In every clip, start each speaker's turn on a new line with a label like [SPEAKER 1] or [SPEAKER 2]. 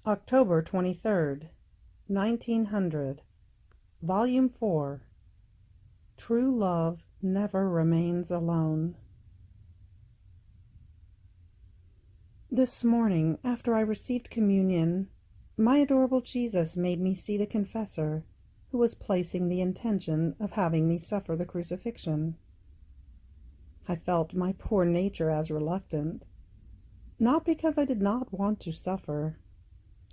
[SPEAKER 1] October 23rd, 1900, Volume 4. True Love Never Remains Alone. This morning, after I received communion, my adorable Jesus made me see the confessor who was placing the intention of having me suffer the crucifixion. I felt my poor nature as reluctant, not because I did not want to suffer,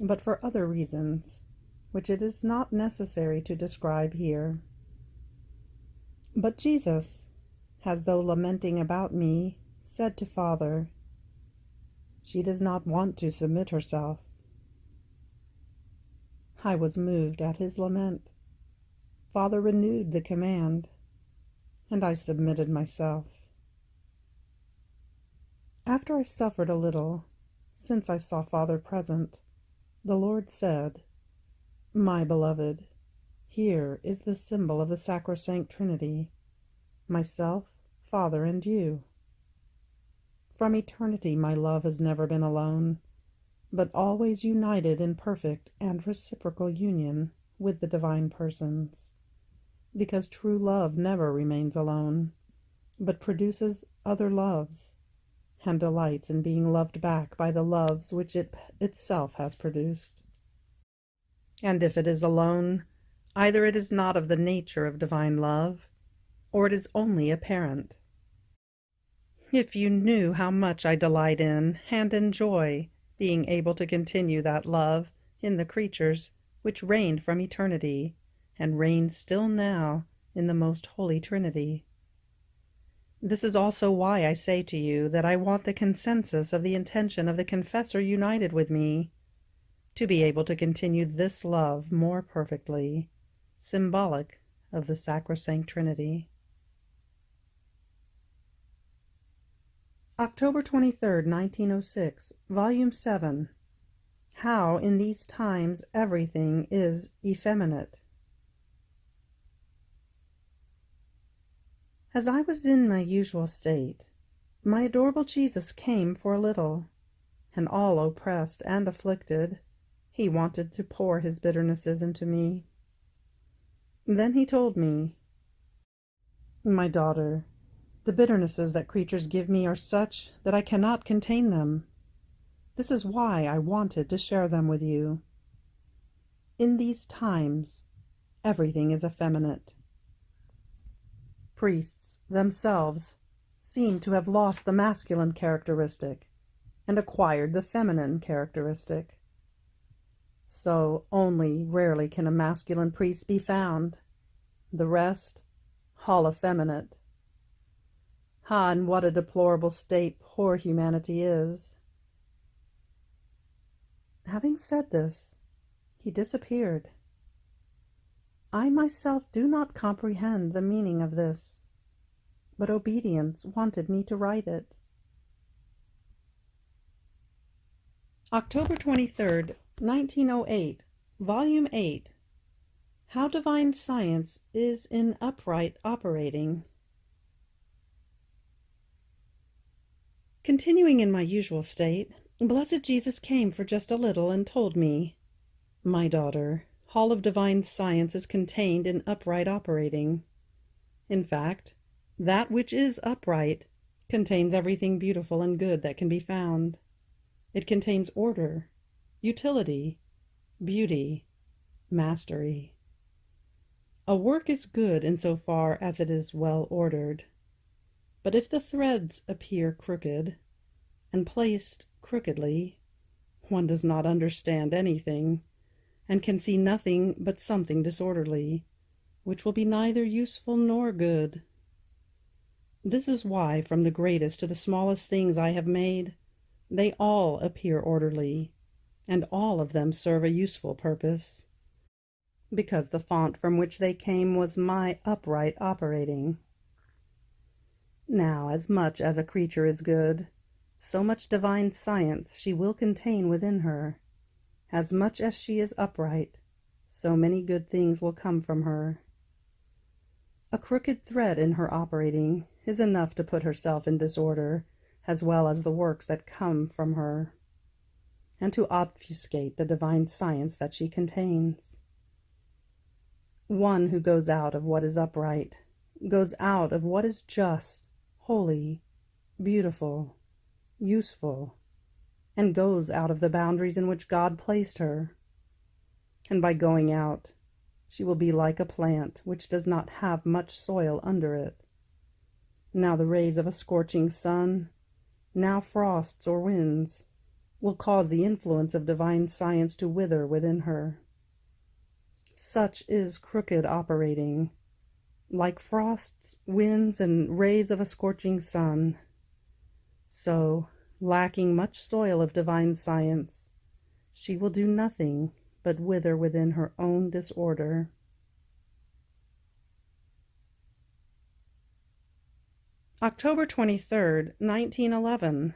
[SPEAKER 1] but for other reasons, which it is not necessary to describe here. But Jesus, as though lamenting about me, said to Father, "She does not want to submit herself." I was moved at his lament. Father renewed the command, and I submitted myself. After I suffered a little, since I saw Father present, the Lord said, "My beloved, here is the symbol of the sacrosanct Trinity, myself, Father, and you. From eternity my love has never been alone, but always united in perfect and reciprocal union with the divine persons, because true love never remains alone, but produces other loves, and delights in being loved back by the loves which it itself has produced. And if it is alone, either it is not of the nature of divine love, or it is only apparent. If you knew how much I delight in and enjoy being able to continue that love in the creatures which reigned from eternity, and reign still now in the most holy Trinity. This is also why I say to you that I want the consensus of the intention of the confessor united with me, to be able to continue this love more perfectly, symbolic of the sacrosanct Trinity. October 23rd, 1906, Volume 7. How in these times everything is effeminate. As I was in my usual state, my adorable Jesus came for a little, and all oppressed and afflicted, he wanted to pour his bitternesses into me. Then he told me, "My daughter, the bitternesses that creatures give me are such that I cannot contain them. This is why I wanted to share them with you. In these times, everything is effeminate. Priests themselves seem to have lost the masculine characteristic and acquired the feminine characteristic. So only rarely can a masculine priest be found. The rest, all effeminate. Ah, in what a deplorable state poor humanity is." Having said this, he disappeared. I myself do not comprehend the meaning of this, but obedience wanted me to write it. October 23rd, 1908, Volume 8. How Divine Science is in Upright Operating. Continuing in my usual state, Blessed Jesus came for just a little and told me, "My daughter, all of divine science is contained in upright operating. In fact, that which is upright contains everything beautiful and good that can be found. It contains order, utility, beauty, mastery. A work is good in so far as it is well ordered. But if the threads appear crooked, and placed crookedly, one does not understand anything, and can see nothing but something disorderly, which will be neither useful nor good. This is why, from the greatest to the smallest things I have made, they all appear orderly, and all of them serve a useful purpose, because the font from which they came was my upright operating. Now, as much as a creature is good, so much divine science she will contain within her. As much as she is upright, so many good things will come from her. A crooked thread in her operating is enough to put herself in disorder, as well as the works that come from her. and to obfuscate the divine science that she contains. One who goes out of what is upright, goes out of what is just, holy, beautiful, useful, and goes out of the boundaries in which God placed her. And by going out, she will be like a plant which does not have much soil under it. Now the rays of a scorching sun, now frosts or winds, will cause the influence of divine science to wither within her. Such is crooked operating, like frosts, winds, and rays of a scorching sun. So, lacking much soil of divine science, she will do nothing but wither within her own disorder. October 23rd, 1911,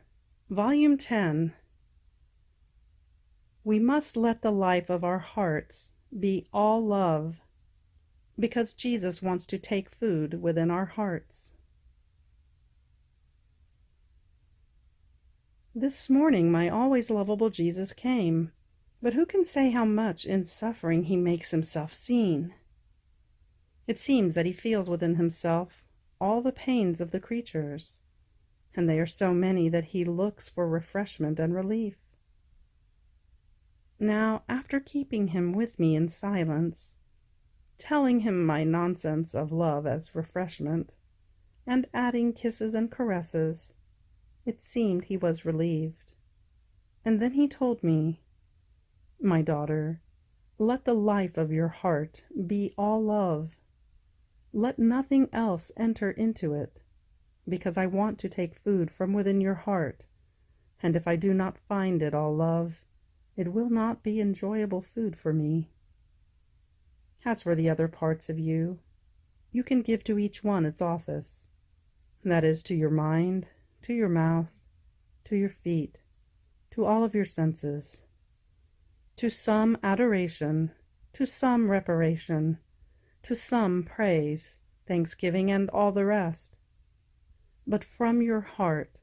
[SPEAKER 1] Volume 10. We must let the life of our hearts be all love, because Jesus wants to take food within our hearts. This morning my always lovable Jesus came, but who can say how much in suffering he makes himself seen? It seems that he feels within himself all the pains of the creatures, and they are so many that he looks for refreshment and relief. Now, after keeping him with me in silence, telling him my nonsense of love as refreshment, and adding kisses and caresses, it seemed he was relieved. And then he told me, "My daughter, let the life of your heart be all love. Let nothing else enter into it, because I want to take food from within your heart, and if I do not find it all love, it will not be enjoyable food for me. As for the other parts of you, you can give to each one its office, that is, to your mind, to your mouth, to your feet, to all of your senses, to some adoration, to some reparation, to some praise, thanksgiving, and all the rest. But from your heart,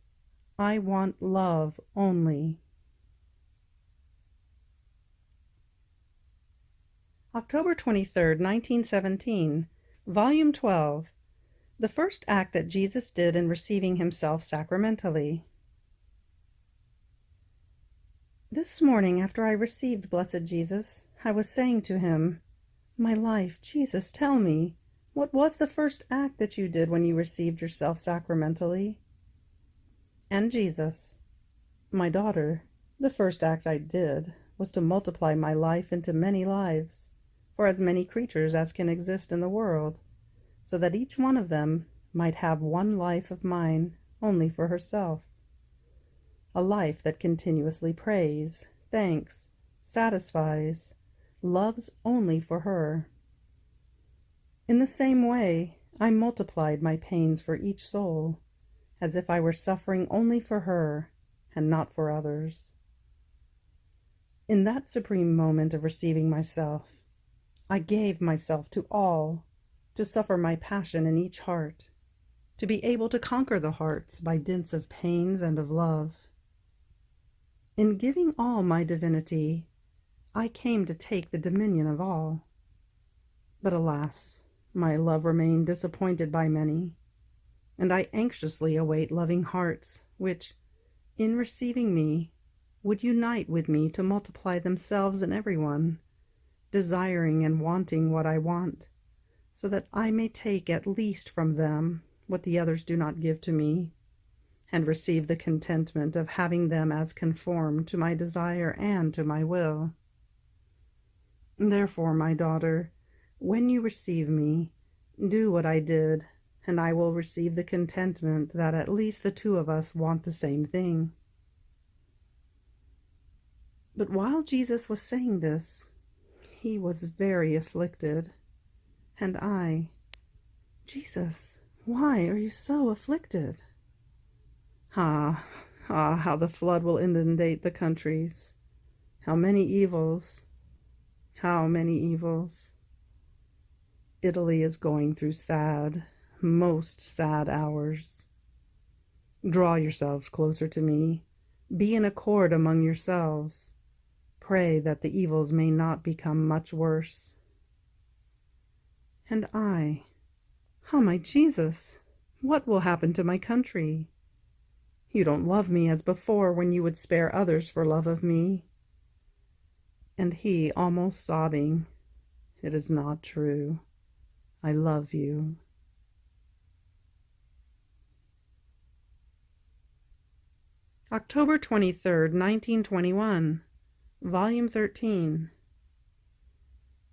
[SPEAKER 1] I want love only." October 23rd, 1917, Volume 12. The first act that Jesus did in receiving himself sacramentally. This morning, after I received Blessed Jesus, I was saying to him, "My life, Jesus, tell me, what was the first act that you did when you received yourself sacramentally?" And Jesus, "My daughter, the first act I did was to multiply my life into many lives, for as many creatures as can exist in the world, so that each one of them might have one life of mine only for herself, a life that continuously prays, thanks, satisfies, loves only for her. In the same way, I multiplied my pains for each soul, as if I were suffering only for her and not for others. In that supreme moment of receiving myself, I gave myself to all, to suffer my passion in each heart, to be able to conquer the hearts by dint of pains and of love. In giving all my divinity, I came to take the dominion of all. But alas, my love remained disappointed by many, and I anxiously await loving hearts, which, in receiving me, would unite with me to multiply themselves in everyone, desiring and wanting what I want, so that I may take at least from them what the others do not give to me, and receive the contentment of having them as conformed to my desire and to my will. Therefore, my daughter, when you receive me, do what I did, and I will receive the contentment that at least the two of us want the same thing." But while Jesus was saying this, he was very afflicted, and I, "Jesus, why are you so afflicted?" Ah, how the flood will inundate the countries. How many evils, how many evils. Italy is going through sad, most sad hours. Draw yourselves closer to me, Be in accord among yourselves. Pray that the evils may not become much worse. And I, oh my Jesus, what will happen to my country? You don't love me as before when you would spare others for love of me. And he, almost sobbing, it is not true. I love you. October 23rd, 1921, Volume 13.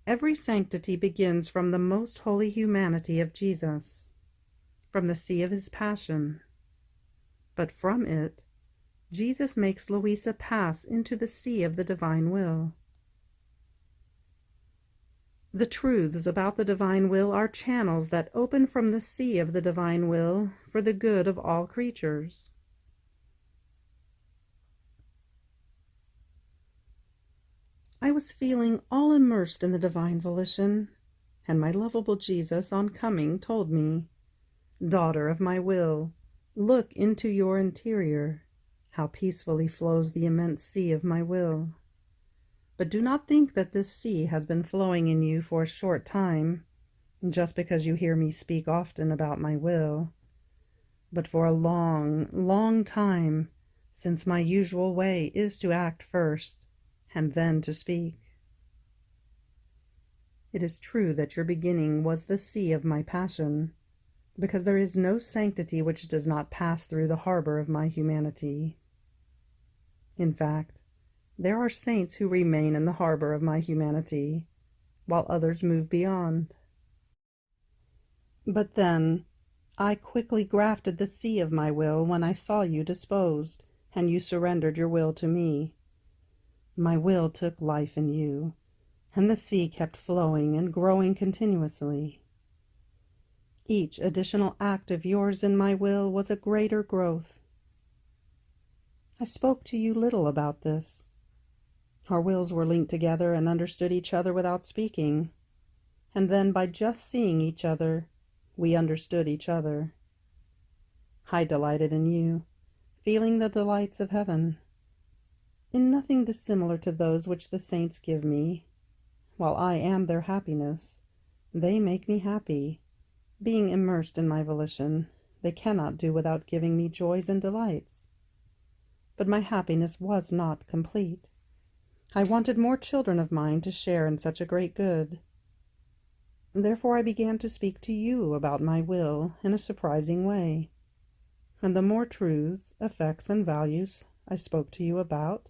[SPEAKER 1] Every sanctity begins from the most holy humanity of Jesus, from the sea of his passion. But from it, Jesus makes Luisa pass into the sea of the divine will. The truths about the divine will are channels that open from the sea of the divine will for the good of all creatures. I was feeling all immersed in the divine volition, and my lovable Jesus on coming told me, "Daughter of my will, look into your interior, how peacefully flows the immense sea of my will. But do not think that this sea has been flowing in you for a short time, just because you hear me speak often about my will, but for a long, long time, since my usual way is to act first, and then to speak. It is true that your beginning was the sea of my passion, because there is no sanctity which does not pass through the harbor of my humanity. In fact, there are saints who remain in the harbor of my humanity, while others move beyond. But then, I quickly grafted the sea of my will when I saw you disposed, and you surrendered your will to me. My will took life in you, and the sea kept flowing and growing continuously. Each additional act of yours in my will was a greater growth. I spoke to you little about this. Our wills were linked together and understood each other without speaking, and then by just seeing each other, we understood each other. I delighted in you, feeling the delights of heaven, in nothing dissimilar to those which the saints give me. While I am their happiness, they make me happy. Being immersed in my volition, they cannot do without giving me joys and delights. But my happiness was not complete. I wanted more children of mine to share in such a great good. Therefore I began to speak to you about my will in a surprising way. And the more truths, effects, and values I spoke to you about,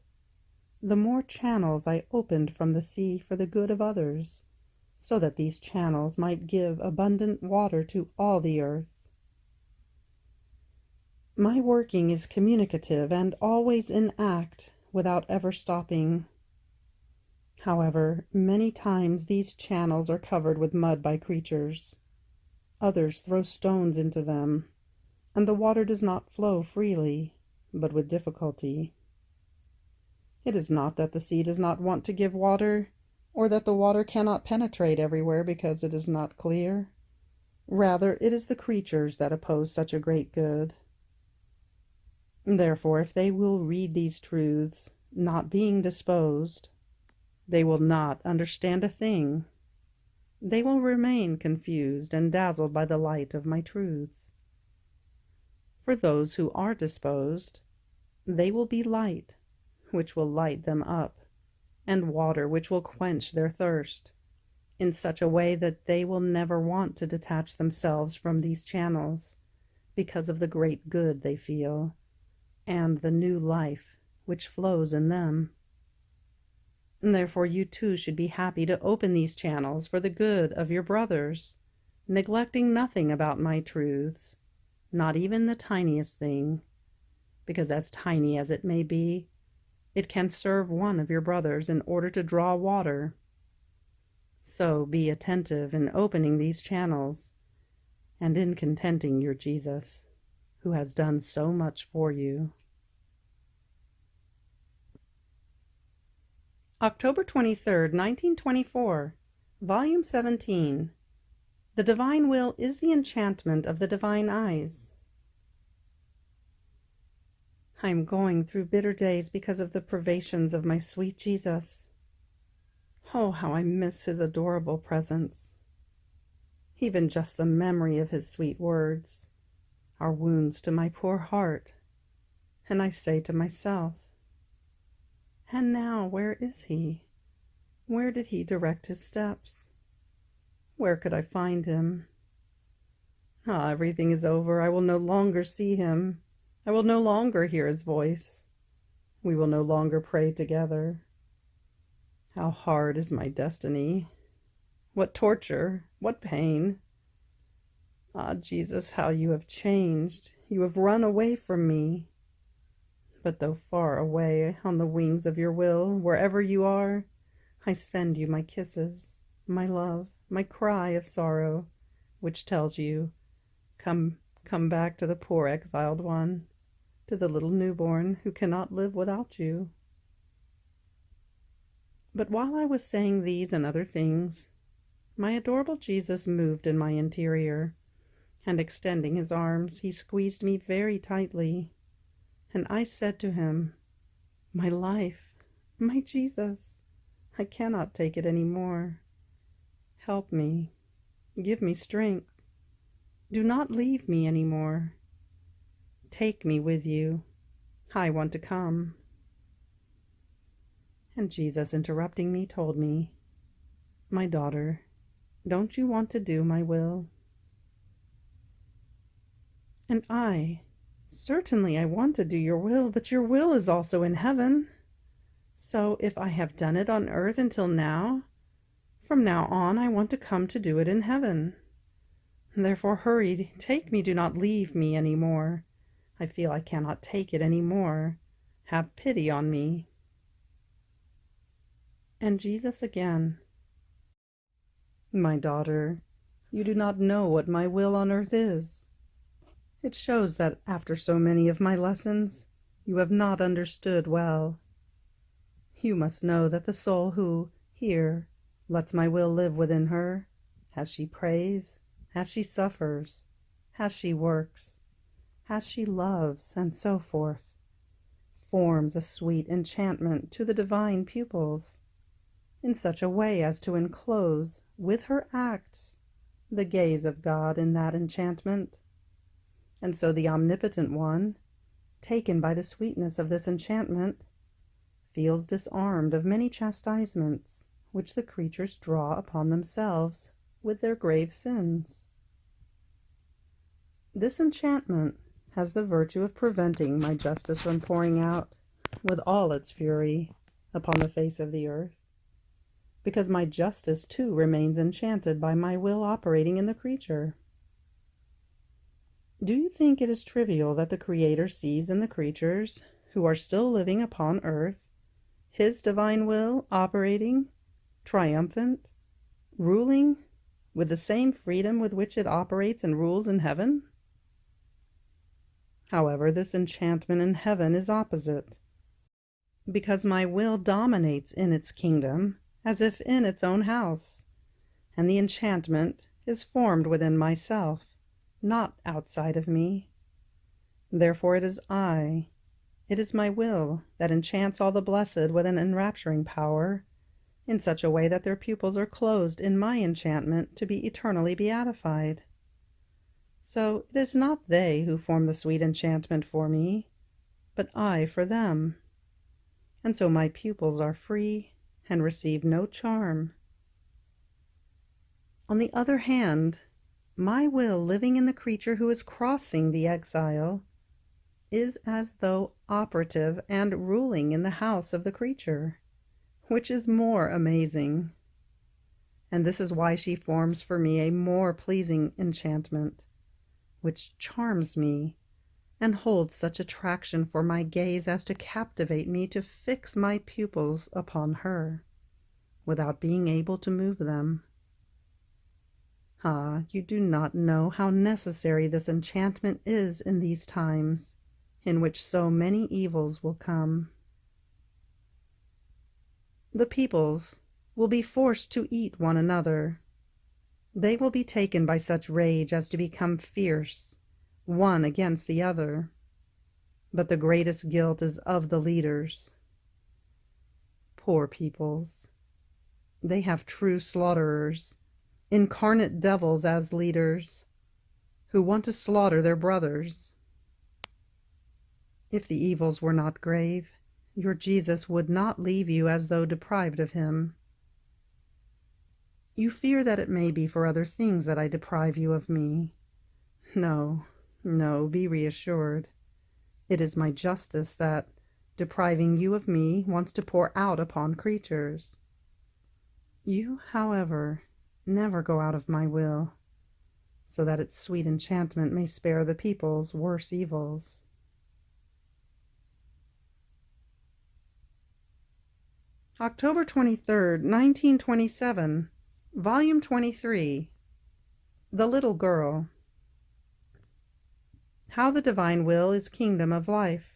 [SPEAKER 1] the more channels I opened from the sea for the good of others, so that these channels might give abundant water to all the earth. My working is communicative and always in act, without ever stopping. However, many times these channels are covered with mud by creatures. Others throw stones into them, and the water does not flow freely, but with difficulty. It is not that the sea does not want to give water, or that the water cannot penetrate everywhere because it is not clear. Rather, it is the creatures that oppose such a great good. Therefore, if they will read these truths, not being disposed, they will not understand a thing. They will remain confused and dazzled by the light of my truths. For those who are disposed, they will be light, which will light them up, and water which will quench their thirst, in such a way that they will never want to detach themselves from these channels, because of the great good they feel, and the new life which flows in them. Therefore you too should be happy to open these channels for the good of your brothers, neglecting nothing about my truths, not even the tiniest thing, because as tiny as it may be, it can serve one of your brothers in order to draw water. So be attentive in opening these channels, and in contenting your Jesus, who has done so much for you. October 23rd, 1924, Volume 17. The Divine Will is the enchantment of the Divine Eyes. I am going through bitter days because of the privations of my sweet Jesus. Oh, how I miss his adorable presence. Even just the memory of his sweet words are wounds to my poor heart. And I say to myself, and now where is he? Where did he direct his steps? Where could I find him? Ah, everything is over. I will no longer see him. I will no longer hear his voice. We will no longer pray together. How hard is my destiny! What torture! What pain! Ah, Jesus, how you have changed! You have run away from me. But though far away on the wings of your will, wherever you are, I send you my kisses, my love, my cry of sorrow, which tells you, come back to the poor exiled one, to the little newborn who cannot live without you. But while I was saying these and other things, my adorable Jesus moved in my interior, and extending his arms, he squeezed me very tightly, and I said to him, my life, my Jesus, I cannot take it any more. Help me, give me strength. Do not leave me any more. Take me with you. I want to come. And Jesus, interrupting me, told me, my daughter, don't you want to do my will? And I, certainly I want to do your will, but your will is also in heaven. So if I have done it on earth until now, from now on I want to come to do it in heaven. Therefore hurry, take me, do not leave me any more. I feel I cannot take it any more. Have pity on me. And Jesus again, my daughter, you do not know what my will on earth is. It shows that after so many of my lessons, you have not understood well. You must know that the soul who, here, lets my will live within her, as she prays, as she suffers, as she works, as she loves, and so forth, forms a sweet enchantment to the divine pupils, in such a way as to enclose, with her acts, the gaze of God in that enchantment. And so the Omnipotent One, taken by the sweetness of this enchantment, feels disarmed of many chastisements which the creatures draw upon themselves with their grave sins. This enchantment has the virtue of preventing my justice from pouring out with all its fury upon the face of the earth, because my justice too remains enchanted by my will operating in the creature. Do you think it is trivial that the Creator sees in the creatures who are still living upon earth his divine will operating, triumphant, ruling, with the same freedom with which it operates and rules in heaven? However, this enchantment in heaven is opposite, because my will dominates in its kingdom as if in its own house, and the enchantment is formed within myself, not outside of me. Therefore it is my will, that enchants all the blessed with an enrapturing power, in such a way that their pupils are closed in my enchantment to be eternally beatified. So it is not they who form the sweet enchantment for me, but I for them. And so my pupils are free and receive no charm. On the other hand, my will living in the creature who is crossing the exile is as though operative and ruling in the house of the creature, which is more amazing. And this is why she forms for me a more pleasing enchantment, which charms me and holds such attraction for my gaze as to captivate me to fix my pupils upon her, without being able to move them. Ah, you do not know how necessary this enchantment is in these times, in which so many evils will come. The peoples will be forced to eat one another. They will be taken by such rage as to become fierce, one against the other. but the greatest guilt is of the leaders. Poor peoples. They have true slaughterers, incarnate devils as leaders, who want to slaughter their brothers. If the evils were not grave, your Jesus would not leave you as though deprived of him. You fear that it may be for other things that I deprive you of me. No, no, be reassured. It is my justice that, depriving you of me, wants to pour out upon creatures. You, however, never go out of my will, so that its sweet enchantment may spare the people's worse evils. October 23rd, 1927, Volume 23, The Little Girl. How the Divine Will is Kingdom of Life.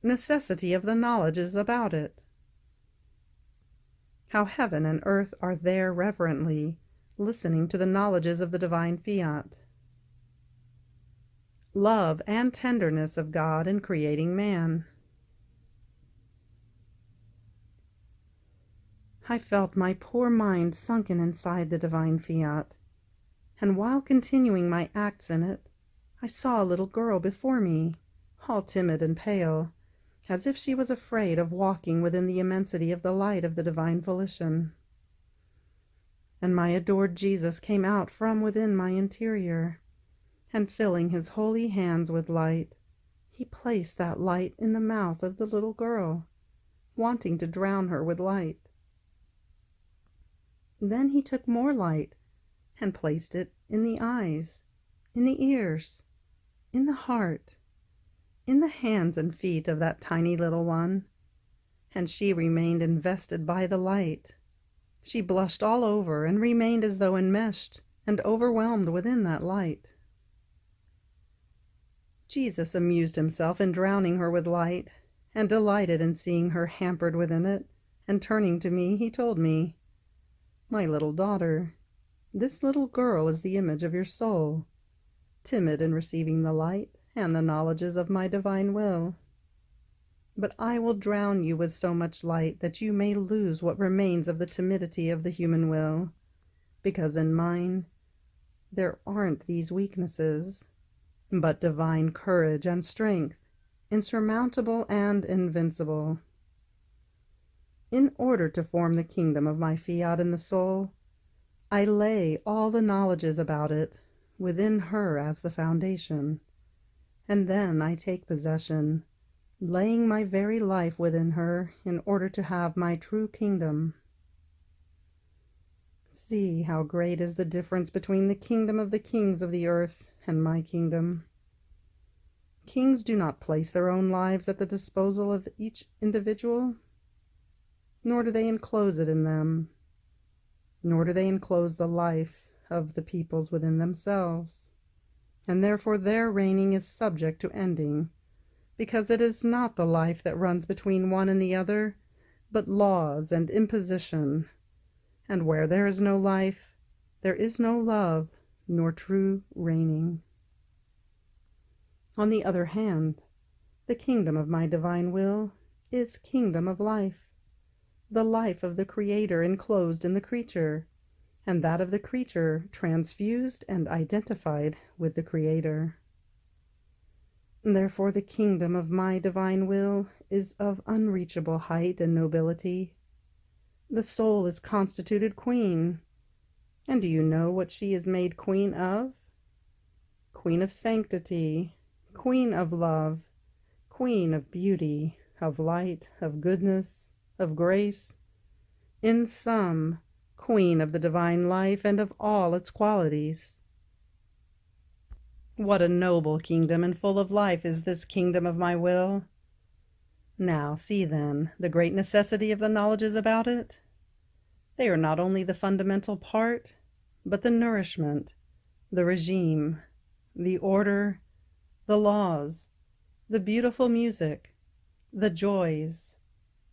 [SPEAKER 1] Necessity of the knowledges about it. How heaven and earth are there reverently listening to the knowledges of the divine Fiat. Love and tenderness of God in creating man. I felt my poor mind sunken inside the divine Fiat, and while continuing my acts in it, I saw a little girl before me, all timid and pale, as if she was afraid of walking within the immensity of the light of the divine volition. And my adored Jesus came out from within my interior, and filling his holy hands with light, he placed that light in the mouth of the little girl, wanting to drown her with light. Then he took more light and placed it in the eyes, in the ears, in the heart, in the hands and feet of that tiny little one, and she remained invested by the light. She blushed all over and remained as though enmeshed and overwhelmed within that light. Jesus amused himself in drowning her with light, and delighted in seeing her hampered within it, and turning to me, he told me, "My little daughter, this little girl is the image of your soul, timid in receiving the light and the knowledges of my divine will. But I will drown you with so much light that you may lose what remains of the timidity of the human will, because in mine there aren't these weaknesses, but divine courage and strength, insurmountable and invincible. In order to form the kingdom of my Fiat in the soul, I lay all the knowledges about it within her as the foundation, and then I take possession, laying my very life within her in order to have my true kingdom. See how great is the difference between the kingdom of the kings of the earth and my kingdom. Kings do not place their own lives at the disposal of each individual, nor do they enclose it in them, nor do they enclose the life of the peoples within themselves, and therefore their reigning is subject to ending, because it is not the life that runs between one and the other, but laws and imposition, and where there is no life, there is no love, nor true reigning. On the other hand, the kingdom of my divine will is kingdom of life, the life of the Creator enclosed in the creature, and that of the creature transfused and identified with the Creator. Therefore the kingdom of my divine will is of unreachable height and nobility. The soul is constituted queen, and do you know what she is made queen of? Queen of sanctity, queen of love, queen of beauty, of light, of goodness, of grace, in sum, queen of the divine life and of all its qualities. What a noble kingdom and full of life is this kingdom of my will! Now see then the great necessity of the knowledges about it. They are not only the fundamental part, but the nourishment, the regime, the order, the laws, the beautiful music, the joys,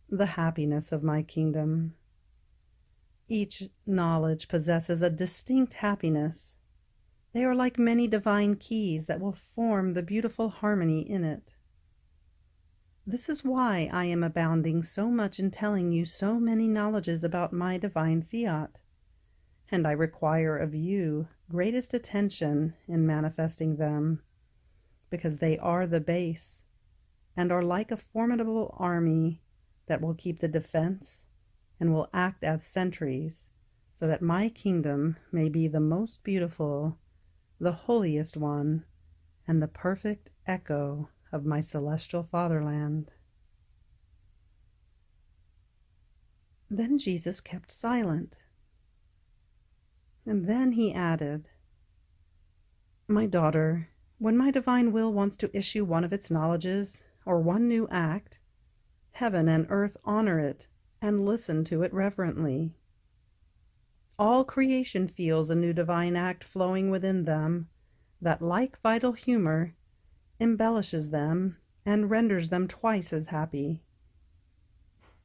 [SPEAKER 1] the happiness of my kingdom. Each knowledge possesses a distinct happiness, They are like many divine keys that will form the beautiful harmony in it. This is why I am abounding so much in telling you so many knowledges about my divine fiat, and I require of you greatest attention in manifesting them, because they are the base, and are like a formidable army that will keep the defense and will act as sentries, so that my kingdom may be the most beautiful, the holiest one, and the perfect echo of my celestial fatherland. Then Jesus kept silent, and then he added, "My daughter, when my divine will wants to issue one of its knowledges, or one new act, heaven and earth honor it and listen to it reverently. All creation feels a new divine act flowing within them, that, like vital humor, embellishes them and renders them twice as happy.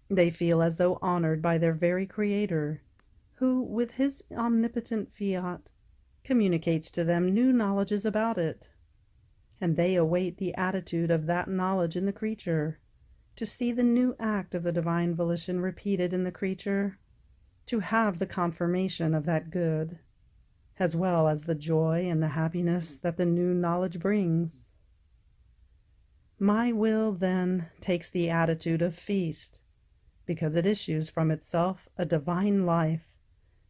[SPEAKER 1] They feel as though honored by their very Creator, who, with his omnipotent fiat, communicates to them new knowledges about it, and they await the attitude of that knowledge in the creature, to see the new act of the divine volition repeated in the creature, to have the confirmation of that good, as well as the joy and the happiness that the new knowledge brings. My will, then, takes the attitude of feast, because it issues from itself a divine life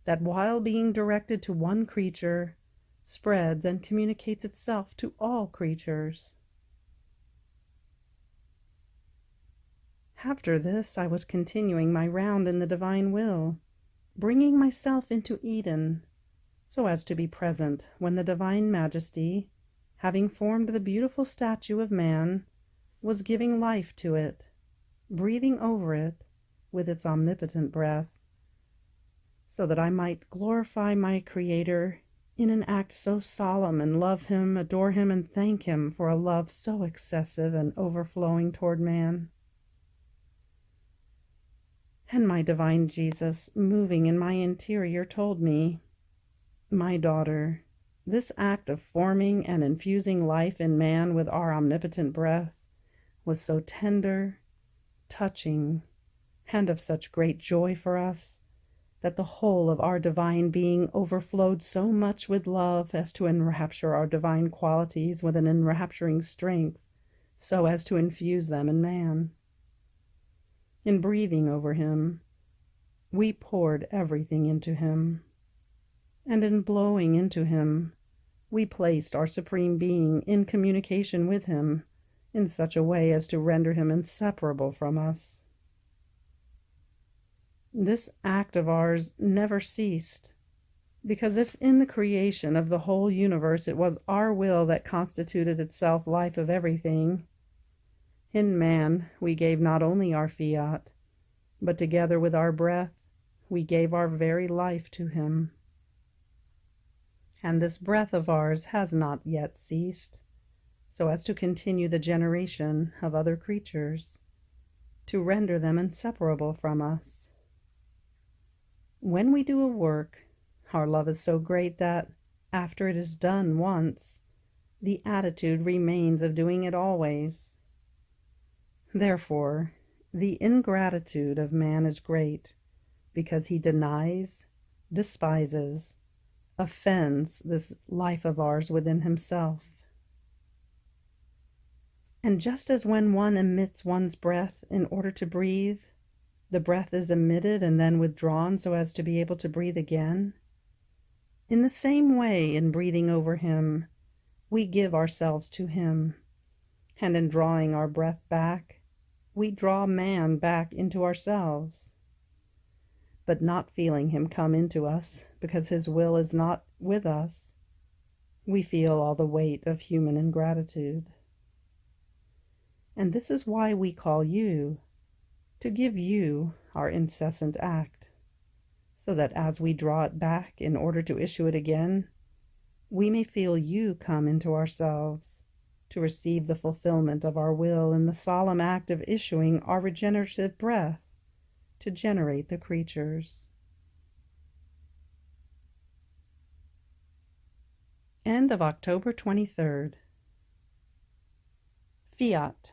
[SPEAKER 1] that, while being directed to one creature, spreads and communicates itself to all creatures." After this, I was continuing my round in the divine will, bringing myself into Eden, so as to be present when the divine majesty, having formed the beautiful statue of man, was giving life to it, breathing over it with its omnipotent breath, so that I might glorify my Creator in an act so solemn, and love him, adore him, and thank him for a love so excessive and overflowing toward man. And my divine Jesus, moving in my interior, told me, "My daughter, this act of forming and infusing life in man with our omnipotent breath was so tender, touching, and of such great joy for us, that the whole of our divine being overflowed so much with love as to enrapture our divine qualities with an enrapturing strength, so as to infuse them in man. In breathing over him, we poured everything into him, and in blowing into him, we placed our Supreme Being in communication with him in such a way as to render him inseparable from us. This act of ours never ceased, because if in the creation of the whole universe it was our will that constituted itself life of everything, in man we gave not only our fiat, but together with our breath we gave our very life to him. And this breath of ours has not yet ceased, so as to continue the generation of other creatures, to render them inseparable from us. When we do a work, our love is so great that, after it is done once, the attitude remains of doing it always. Therefore, the ingratitude of man is great, because he denies, despises, offends this life of ours within himself. And just as when one emits one's breath in order to breathe, the breath is emitted and then withdrawn so as to be able to breathe again, in the same way, in breathing over him, we give ourselves to him, and in drawing our breath back, we draw man back into ourselves. But not feeling him come into us, because his will is not with us, we feel all the weight of human ingratitude. And this is why we call you, to give you our incessant act, so that as we draw it back in order to issue it again, we may feel you come into ourselves, to receive the fulfillment of our will in the solemn act of issuing our regenerative breath to generate the creatures. End of October 23rd. Fiat.